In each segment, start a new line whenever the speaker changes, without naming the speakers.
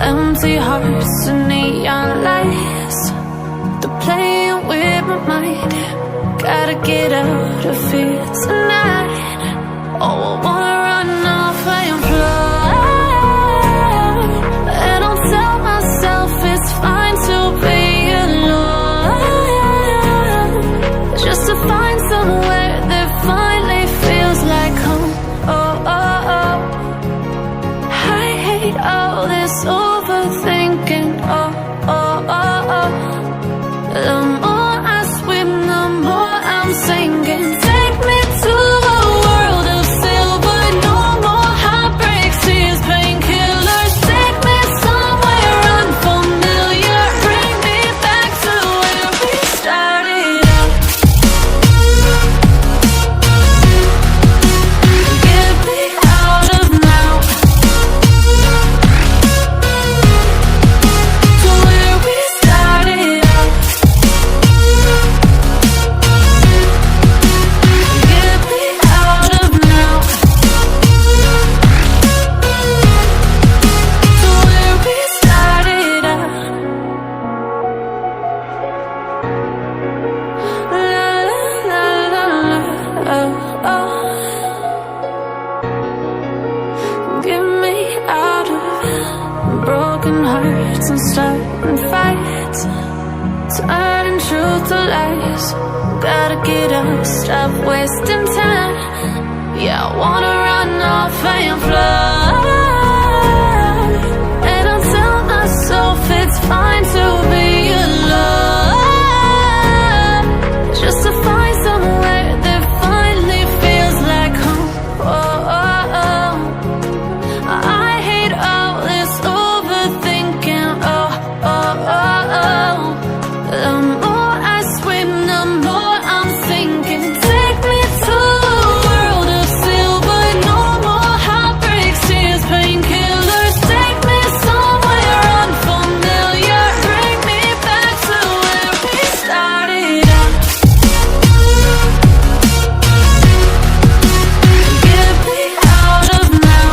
Empty hearts and neon lights, they're playing with my mind. Gotta get out of here tonight. Oh, I wanna run off and fly, and I'll tell myself it's fine to be alone, just to find somewhere that finally feels like home. Oh, oh, oh. I hate all this overthinking. Oh, oh, oh, oh. The more I swim, the more I'm sinking. Take me to a world of silver. No more heartbreaks, tears, painkillers. Take me somewhere unfamiliar. Bring me back to where we started out. Get me out of now, to where we started out. Get me out of now, to where we started out. La la la la, oh, oh. Get me out of broken hearts and starting fights, turning truth to lies. Gotta get up, stop wasting time. Yeah, I wanna run off and fly, and I'll tell myself it's fine to be alone, just to find somewhere that finally feels like home. Oh, oh, oh. I hate all this overthinking. Oh, oh, oh, oh. The more I swim, the more I'm sinking. Take me to a world of silver. No more heartbreaks, tears, painkillers. Take me somewhere unfamiliar. Bring me back to where we started out. Get me out of now,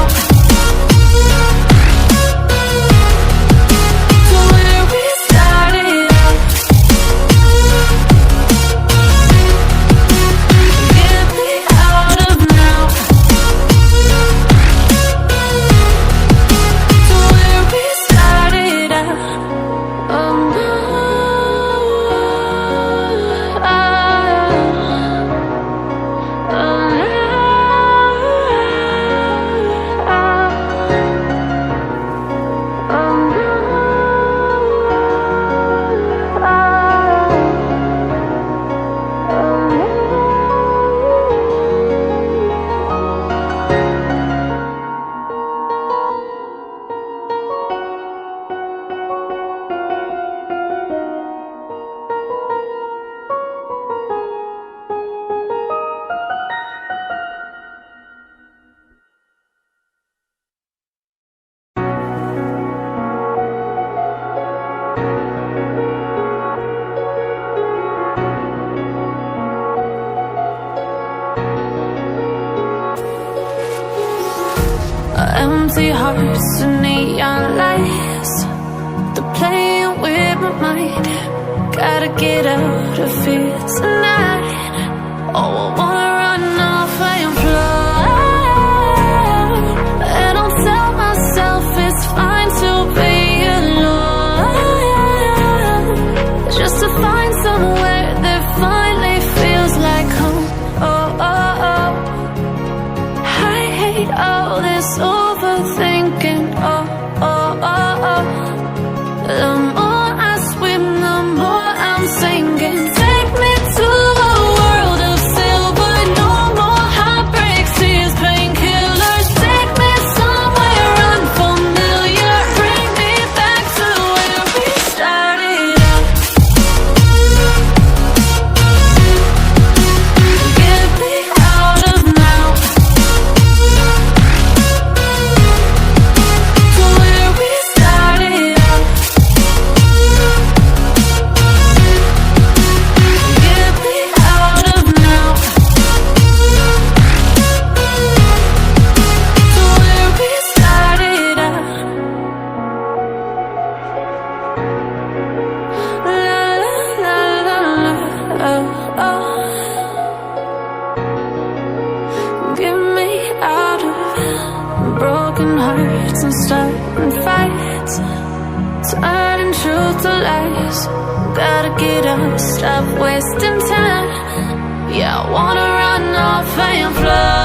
to where we started out. Get me out of now, to where we started out. Oh no, empty hearts and neon lights, they're playing with my mind. Gotta get out of here tonight. Oh, I wanna run off and fly, and I'll tell myself it's fine to be alone, just to find somewhere that finally feels like home. Oh, oh, oh. I hate all this overthinking. Oh, oh, oh, oh. The more I swim, the more I'm sinking. Take me to a world of silver. and starting fights, turning truth to lies. Gotta get up, stop wasting time. Yeah, I wanna run off and fly.